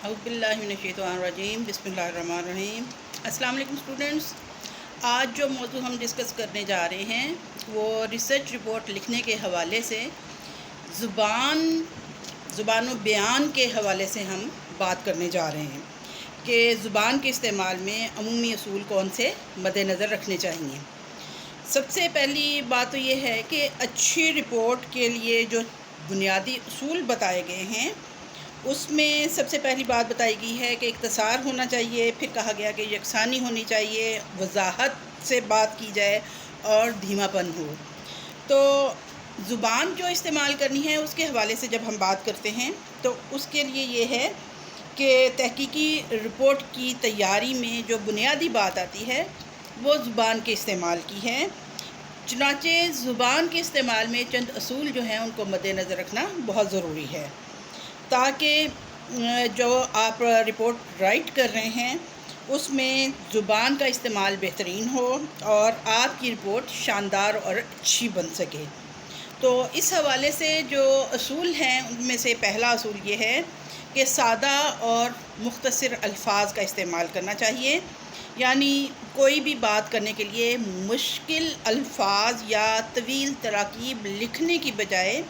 اعوذ باللہ من الشیطان الرجیم بسم اللہ الرحمن الرحیم۔ السلام علیکم اسٹوڈنٹس، آج جو موضوع ہم ڈسکس کرنے جا رہے ہیں وہ ریسرچ رپورٹ لکھنے کے حوالے سے زبان و بیان کے حوالے سے ہم بات کرنے جا رہے ہیں کہ زبان کے استعمال میں عمومی اصول کون سے مد نظر رکھنے چاہیے۔ سب سے پہلی بات تو یہ ہے کہ اچھی رپورٹ کے لیے جو بنیادی اصول بتائے گئے ہیں اس میں سب سے پہلی بات بتائی گئی ہے کہ اختصار ہونا چاہیے، پھر کہا گیا کہ یکسانی ہونی چاہیے، وضاحت سے بات کی جائے اور دھیما پن ہو۔ تو زبان جو استعمال کرنی ہے اس کے حوالے سے جب ہم بات کرتے ہیں تو اس کے لیے یہ ہے کہ تحقیقی رپورٹ کی تیاری میں جو بنیادی بات آتی ہے وہ زبان کے استعمال کی ہے۔ چنانچہ زبان کے استعمال میں چند اصول جو ہیں ان کو مد نظر رکھنا بہت ضروری ہے تاکہ جو آپ رپورٹ رائٹ کر رہے ہیں اس میں زبان کا استعمال بہترین ہو اور آپ کی رپورٹ شاندار اور اچھی بن سکے۔ تو اس حوالے سے جو اصول ہیں ان میں سے پہلا اصول یہ ہے کہ سادہ اور مختصر الفاظ کا استعمال کرنا چاہیے، یعنی کوئی بھی بات کرنے کے لیے مشکل الفاظ یا طویل تراکیب لکھنے کی بجائے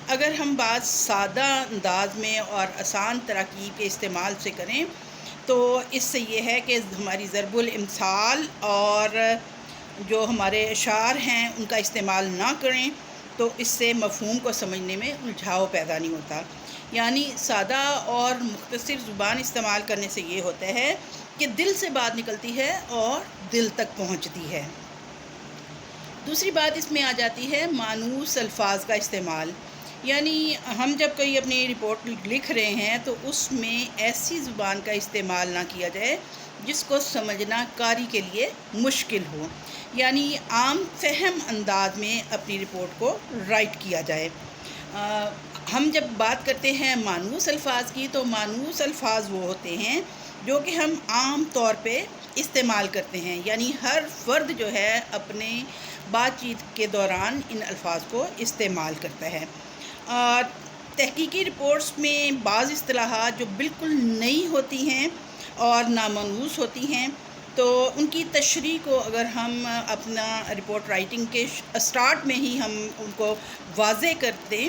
اگر ہم بات سادہ انداز میں اور آسان تراکیب کے استعمال سے کریں تو اس سے یہ ہے کہ ہماری ضرب الامثال اور جو ہمارے اشعار ہیں ان کا استعمال نہ کریں تو اس سے مفہوم کو سمجھنے میں الجھاؤ پیدا نہیں ہوتا۔ یعنی سادہ اور مختصر زبان استعمال کرنے سے یہ ہوتا ہے کہ دل سے بات نکلتی ہے اور دل تک پہنچتی ہے۔ دوسری بات اس میں آ جاتی ہے مانوس الفاظ کا استعمال، یعنی ہم جب کوئی اپنی رپورٹ لکھ رہے ہیں تو اس میں ایسی زبان کا استعمال نہ کیا جائے جس کو سمجھنا قاری کے لیے مشکل ہو، یعنی عام فہم انداز میں اپنی رپورٹ کو رائٹ کیا جائے۔ ہم جب بات کرتے ہیں مانوس الفاظ کی تو مانوس الفاظ وہ ہوتے ہیں جو کہ ہم عام طور پہ استعمال کرتے ہیں، یعنی ہر فرد جو ہے اپنے بات چیت کے دوران ان الفاظ کو استعمال کرتا ہے۔ تحقیقی رپورٹس میں بعض اصطلاحات جو بالکل نئی ہوتی ہیں اور نامانوس ہوتی ہیں تو ان کی تشریح کو اگر ہم اپنا رپورٹ رائٹنگ کے اسٹارٹ میں ہی ہم ان کو واضح کر دیں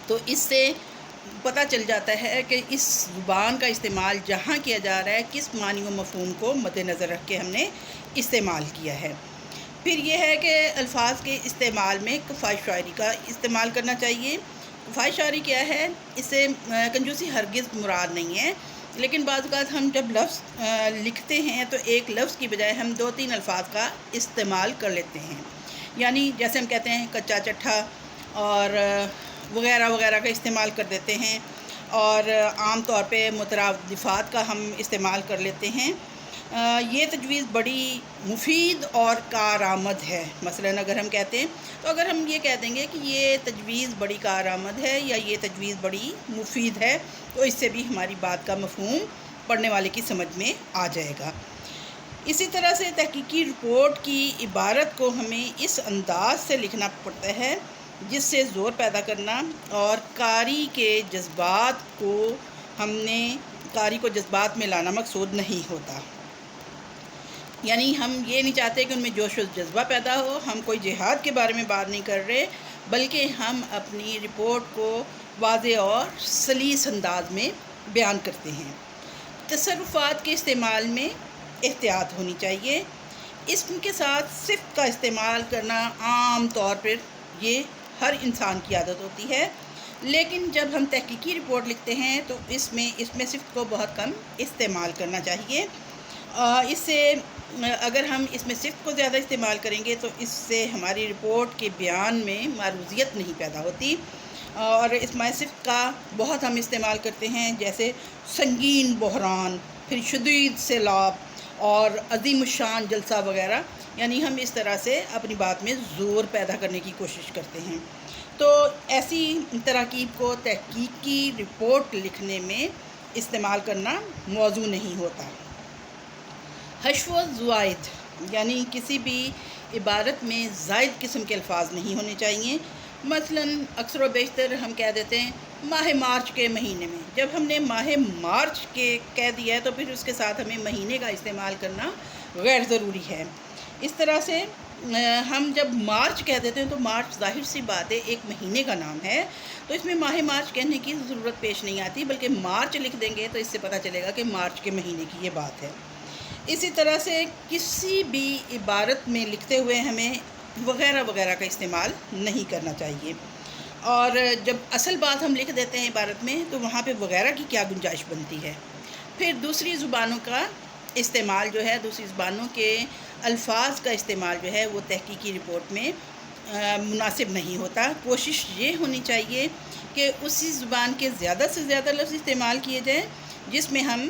تو اس سے پتہ چل جاتا ہے کہ اس زبان کا استعمال جہاں کیا جا رہا ہے کس معنی و مفہوم کو مد نظر رکھ کے ہم نے استعمال کیا ہے۔ پھر یہ ہے کہ الفاظ کے استعمال میں کفایت شاعری کا استعمال کرنا چاہیے۔ کفایت شاعری کیا ہے؟ اس سے کنجوسی ہرگز مراد نہیں ہے، لیکن بعض اوقات ہم جب لفظ لکھتے ہیں تو ایک لفظ کی بجائے ہم 2-3 الفاظ کا استعمال کر لیتے ہیں، یعنی جیسے ہم کہتے ہیں کچا چٹھا اور وغیرہ وغیرہ کا استعمال کر دیتے ہیں، اور عام طور پہ مترادفات کا ہم استعمال کر لیتے ہیں۔ یہ تجویز بڑی مفید اور کارآمد ہے۔ مثلا اگر ہم کہتے ہیں تو اگر ہم یہ کہہ دیں گے کہ یہ تجویز بڑی کارآمد ہے یا یہ تجویز بڑی مفید ہے تو اس سے بھی ہماری بات کا مفہوم پڑھنے والے کی سمجھ میں آ جائے گا۔ اسی طرح سے تحقیقی رپورٹ کی عبارت کو ہمیں اس انداز سے لکھنا پڑتا ہے جس سے زور پیدا کرنا اور قاری کے جذبات کو جذبات میں لانا مقصود نہیں ہوتا۔ یعنی ہم یہ نہیں چاہتے کہ ان میں جوش و جذبہ پیدا ہو، ہم کوئی جہاد کے بارے میں بات نہیں کر رہے بلکہ ہم اپنی رپورٹ کو واضح اور سلیس انداز میں بیان کرتے ہیں۔ تصرفات کے استعمال میں احتیاط ہونی چاہیے۔ اسم کے ساتھ صفت کا استعمال کرنا عام طور پر یہ ہر انسان کی عادت ہوتی ہے، لیکن جب ہم تحقیقی رپورٹ لکھتے ہیں تو اس میں صفت کو بہت کم استعمال کرنا چاہیے۔ اس سے اگر ہم اس میں صفت کو زیادہ استعمال کریں گے تو اس سے ہماری رپورٹ کے بیان میں معروضیت نہیں پیدا ہوتی، اور اسم صفت کا بہت ہم استعمال کرتے ہیں جیسے سنگین بحران، پھر شدید سیلاب اور عظیم الشان جلسہ وغیرہ، یعنی ہم اس طرح سے اپنی بات میں زور پیدا کرنے کی کوشش کرتے ہیں۔ تو ایسی تراکیب کو تحقیقی رپورٹ لکھنے میں استعمال کرنا موزوں نہیں ہوتا۔ حشو و زوائد، یعنی کسی بھی عبارت میں زائد قسم کے الفاظ نہیں ہونے چاہیے۔ مثلا اکثر و بیشتر ہم کہہ دیتے ہیں ماہ مارچ کے مہینے میں. جب ہم نے ماہ مارچ کے کہہ دیا ہے تو پھر اس کے ساتھ ہمیں مہینے کا استعمال کرنا غیر ضروری ہے. اس طرح سے ہم جب مارچ کہہ دیتے ہیں تو مارچ ظاہر سی بات ہے ایک مہینے کا نام ہے، تو اس میں ماہ مارچ کہنے کی ضرورت پیش نہیں آتی، بلکہ مارچ لکھ دیں گے تو اس سے پتہ چلے گا کہ مارچ کے مہینے کی یہ بات ہے. اسی طرح سے کسی بھی عبارت میں لکھتے ہوئے ہمیں وغیرہ وغیرہ کا استعمال نہیں کرنا چاہیے، اور جب اصل بات ہم لکھ دیتے ہیں عبارت میں تو وہاں پہ وغیرہ کی کیا گنجائش بنتی ہے. پھر دوسری زبانوں کا استعمال جو ہے، دوسری زبانوں کے الفاظ کا استعمال جو ہے وہ تحقیقی رپورٹ میں مناسب نہیں ہوتا. کوشش یہ ہونی چاہیے کہ اسی زبان کے زیادہ سے زیادہ لفظ استعمال کیے جائیں جس میں ہم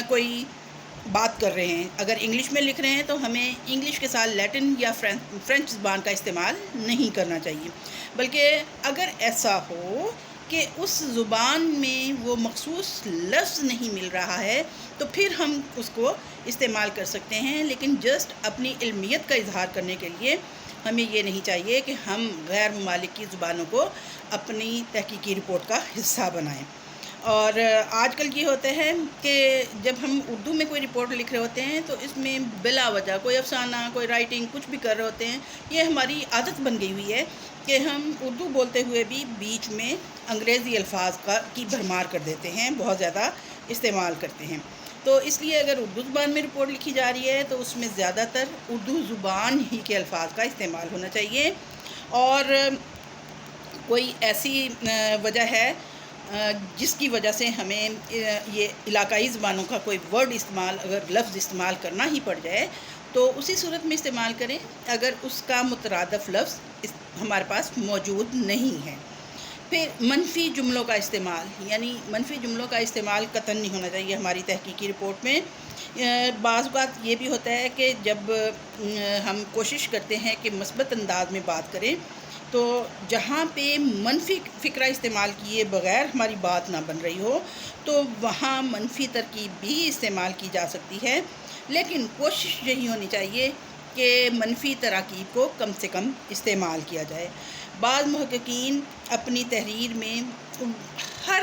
کوئی بات کر رہے ہیں. اگر انگلش میں لکھ رہے ہیں تو ہمیں انگلش کے ساتھ لیٹن یا فرینچ زبان کا استعمال نہیں کرنا چاہیے، بلکہ اگر ایسا ہو کہ اس زبان میں وہ مخصوص لفظ نہیں مل رہا ہے تو پھر ہم اس کو استعمال کر سکتے ہیں، لیکن جسٹ اپنی علمیت کا اظہار کرنے کے لیے ہمیں یہ نہیں چاہیے کہ ہم غیر ممالک کی زبانوں کو اپنی تحقیقی رپورٹ کا حصہ بنائیں. اور آج کل یہ ہوتا ہے کہ جب ہم اردو میں کوئی رپورٹ لکھ رہے ہوتے ہیں تو اس میں بلا وجہ کوئی افسانہ، کوئی رائٹنگ کچھ بھی کر رہے ہوتے ہیں. یہ ہماری عادت بن گئی ہوئی ہے کہ ہم اردو بولتے ہوئے بھی بیچ میں انگریزی الفاظ کی بھرمار کر دیتے ہیں، بہت زیادہ استعمال کرتے ہیں. تو اس لیے اگر اردو زبان میں رپورٹ لکھی جا رہی ہے تو اس میں زیادہ تر اردو زبان ہی کے الفاظ کا استعمال ہونا چاہیے. اور کوئی ایسی وجہ ہے جس کی وجہ سے ہمیں یہ علاقائی زبانوں کا کوئی ورڈ استعمال، اگر لفظ استعمال کرنا ہی پڑ جائے تو اسی صورت میں استعمال کریں اگر اس کا مترادف لفظ ہمارے پاس موجود نہیں ہے. پھر منفی جملوں کا استعمال، یعنی منفی جملوں کا استعمال قطعاً نہیں ہونا چاہیے ہماری تحقیقی رپورٹ میں. بعض اوقات یہ بھی ہوتا ہے کہ جب ہم کوشش کرتے ہیں کہ مثبت انداز میں بات کریں تو جہاں پہ منفی فقرہ استعمال کیے بغیر ہماری بات نہ بن رہی ہو تو وہاں منفی ترکیب بھی استعمال کی جا سکتی ہے، لیکن کوشش یہی ہونی چاہیے کہ منفی تراکیب کو کم سے کم استعمال کیا جائے. بعض محققین اپنی تحریر میں ہر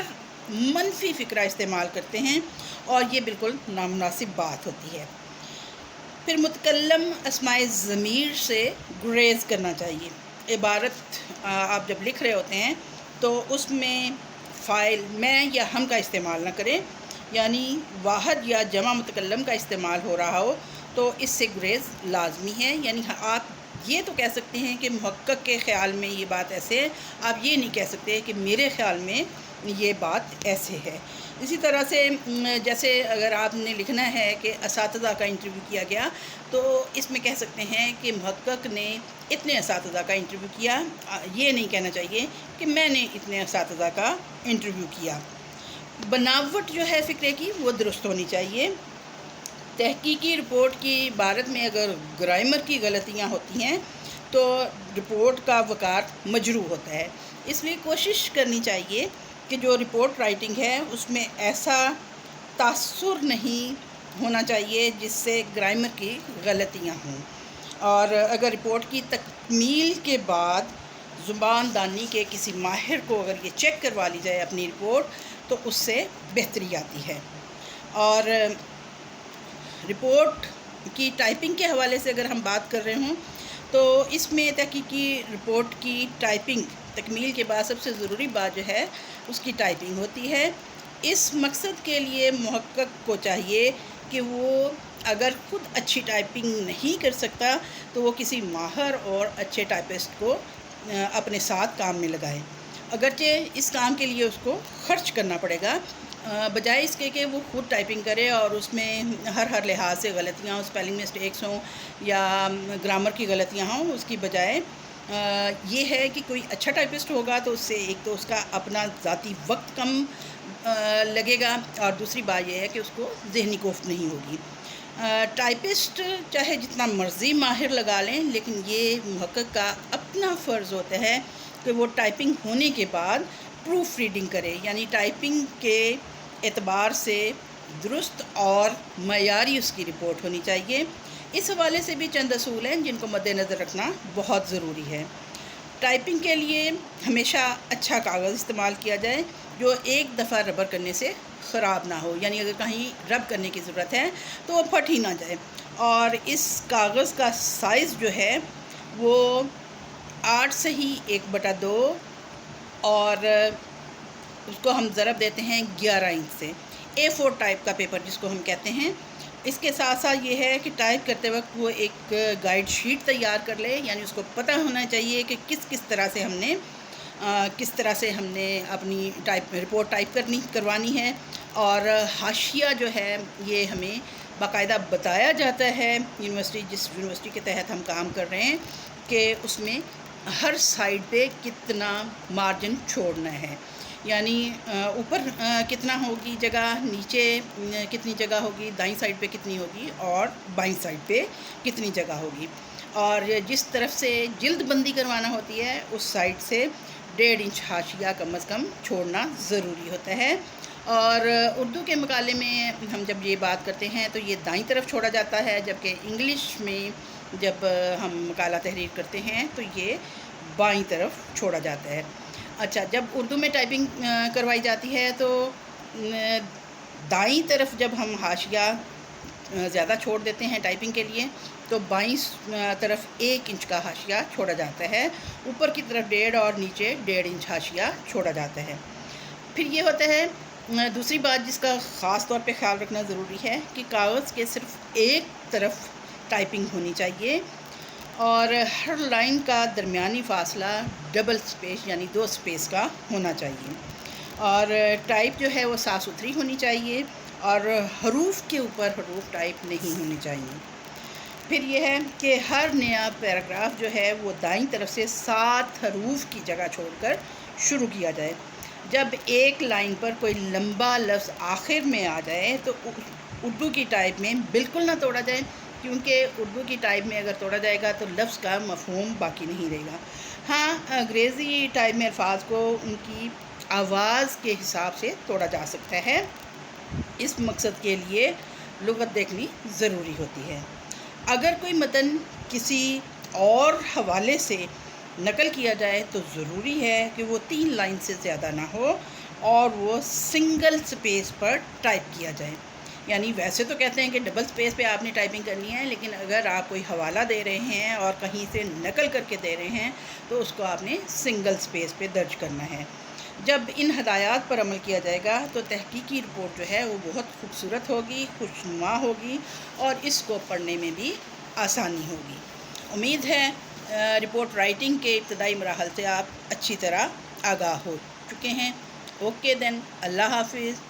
منفی فقرہ استعمال کرتے ہیں اور یہ بالکل نامناسب بات ہوتی ہے. پھر متکلم اسماء ضمیر سے گریز کرنا چاہیے. عبارت آپ جب لکھ رہے ہوتے ہیں تو اس میں فاعل میں یا ہم کا استعمال نہ کریں، یعنی واحد یا جمع متکلم کا استعمال ہو رہا ہو تو اس سے گریز لازمی ہے. یعنی آپ یہ تو کہہ سکتے ہیں کہ محقق کے خیال میں یہ بات ایسے ہے، آپ یہ نہیں کہہ سکتے کہ میرے خیال میں یہ بات ایسے ہے. اسی طرح سے جیسے اگر آپ نے لکھنا ہے کہ اساتذہ کا انٹرویو کیا گیا تو اس میں کہہ سکتے ہیں کہ محقق نے اتنے اساتذہ کا انٹرویو کیا، یہ نہیں کہنا چاہیے کہ میں نے اتنے اساتذہ کا انٹرویو کیا. بناوٹ جو ہے فقرے کی وہ درست ہونی چاہیے. تحقیقی رپورٹ کی عبارت میں اگر گرامر کی غلطیاں ہوتی ہیں تو رپورٹ کا وقار مجروح ہوتا ہے. اس لیے کوشش کرنی چاہیے کہ جو رپورٹ رائٹنگ ہے اس میں ایسا تاثر نہیں ہونا چاہیے جس سے گرامر کی غلطیاں ہوں. اور اگر رپورٹ کی تکمیل کے بعد زبان دانی کے کسی ماہر کو اگر یہ چیک کروا لی جائے اپنی رپورٹ تو اس سے بہتری آتی ہے. اور رپورٹ کی ٹائپنگ کے حوالے سے اگر ہم بات کر رہے ہوں تو اس میں تحقیقی رپورٹ کی ٹائپنگ تکمیل کے بعد سب سے ضروری بات جو ہے اس کی ٹائپنگ ہوتی ہے. اس مقصد کے لیے محقق کو چاہیے کہ وہ اگر خود اچھی ٹائپنگ نہیں کر سکتا تو وہ کسی ماہر اور اچھے ٹائپسٹ کو اپنے ساتھ کام میں لگائے. اگرچہ اس کام کے لیے اس کو خرچ کرنا پڑے گا، بجائے اس کے کہ وہ خود ٹائپنگ کرے اور اس میں ہر لحاظ سے غلطیاں ہوں، اسپیلنگ مسٹیکس ہوں یا گرامر کی غلطیاں ہوں. اس کی بجائے یہ ہے کہ کوئی اچھا ٹائپسٹ ہوگا تو اس سے ایک تو اس کا اپنا ذاتی وقت کم لگے گا اور دوسری بات یہ ہے کہ اس کو ذہنی کوفت نہیں ہوگی. ٹائپسٹ چاہے جتنا مرضی ماہر لگا لیں لیکن یہ محقق کا اپنا فرض ہوتا ہے کہ وہ ٹائپنگ ہونے کے بعد پروف ریڈنگ کرے، یعنی ٹائپنگ کے اعتبار سے درست اور معیاری اس کی رپورٹ ہونی چاہیے. اس حوالے سے بھی چند اصول ہیں جن کو مد نظر رکھنا بہت ضروری ہے. ٹائپنگ کے لیے ہمیشہ اچھا کاغذ استعمال کیا جائے جو ایک دفعہ ربر کرنے سے خراب نہ ہو، یعنی اگر کہیں رب کرنے کی ضرورت ہے تو وہ پھٹ ہی نہ جائے۔ اور اس کاغذ کا سائز جو ہے وہ 8 سے ہی 1/2 اور اس کو ہم ضرب دیتے ہیں 11 انچ سے، A4 ٹائپ کا پیپر جس کو ہم کہتے ہیں۔ اس کے ساتھ ساتھ یہ ہے کہ ٹائپ کرتے وقت وہ ایک گائیڈ شیٹ تیار کر لے، یعنی اس کو پتہ ہونا چاہیے کہ کس طرح سے ہم نے اپنی رپورٹ ٹائپ کروانی ہے۔ اور حاشیہ جو ہے یہ ہمیں باقاعدہ بتایا جاتا ہے جس یونیورسٹی کے تحت ہم کام کر رہے ہیں کہ اس میں ہر سائڈ پہ کتنا مارجن چھوڑنا ہے، یعنی اوپر کتنا ہوگی جگہ، نیچے کتنی جگہ ہوگی، دائیں سائڈ پہ کتنی ہوگی اور بائیں سائڈ پہ کتنی جگہ ہوگی۔ اور جس طرف سے جلد بندی کروانا ہوتی ہے اس سائڈ سے 1.5 انچ حاشیہ کم از کم چھوڑنا ضروری ہوتا ہے۔ اور اردو کے مقالے میں ہم جب یہ بات کرتے ہیں تو یہ دائیں طرف چھوڑا جاتا ہے، جبکہ انگلش میں جب ہم مقالہ تحریر کرتے ہیں تو یہ بائیں طرف چھوڑا جاتا ہے۔ اچھا، جب اردو میں ٹائپنگ کروائی جاتی ہے تو دائیں طرف جب ہم حاشیہ زیادہ چھوڑ دیتے ہیں ٹائپنگ کے لیے تو بائیں طرف 1 انچ کا حاشیہ چھوڑا جاتا ہے، اوپر کی طرف 1.5 اور نیچے 1.5 انچ حاشیہ چھوڑا جاتا ہے۔ پھر یہ ہوتا ہے دوسری بات جس کا خاص طور پہ خیال رکھنا ضروری ہے کہ کاغذ کے صرف ایک طرف ٹائپنگ ہونی چاہیے اور ہر لائن کا درمیانی فاصلہ ڈبل سپیس یعنی 2 سپیس کا ہونا چاہیے، اور ٹائپ جو ہے وہ صاف ستھری ہونی چاہیے اور حروف کے اوپر حروف ٹائپ نہیں ہونی چاہیے۔ پھر یہ ہے کہ ہر نیا پیراگراف جو ہے وہ دائیں طرف سے 7 حروف کی جگہ چھوڑ کر شروع کیا جائے۔ جب ایک لائن پر کوئی لمبا لفظ آخر میں آ جائے تو اردو کی ٹائپ میں بالکل نہ توڑا جائے، کیونکہ اردو کی ٹائپ میں اگر توڑا جائے گا تو لفظ کا مفہوم باقی نہیں رہے گا۔ ہاں، انگریزی ٹائپ میں الفاظ کو ان کی آواز کے حساب سے توڑا جا سکتا ہے، اس مقصد کے لیے لغت دیکھنی ضروری ہوتی ہے۔ اگر کوئی متن کسی اور حوالے سے نقل کیا جائے تو ضروری ہے کہ وہ 3 لائن سے زیادہ نہ ہو اور وہ سنگل سپیس پر ٹائپ کیا جائے۔ یعنی ویسے تو کہتے ہیں کہ ڈبل سپیس پہ آپ نے ٹائپنگ کرنی ہے، لیکن اگر آپ کوئی حوالہ دے رہے ہیں اور کہیں سے نقل کر کے دے رہے ہیں تو اس کو آپ نے سنگل سپیس پہ درج کرنا ہے۔ جب ان ہدایات پر عمل کیا جائے گا تو تحقیقی رپورٹ جو ہے وہ بہت خوبصورت ہوگی، خوشنما ہوگی اور اس کو پڑھنے میں بھی آسانی ہوگی۔ امید ہے رپورٹ رائٹنگ کے ابتدائی مراحل سے آپ اچھی طرح آگاہ ہو چکے ہیں۔ اوکے دین، اللہ حافظ۔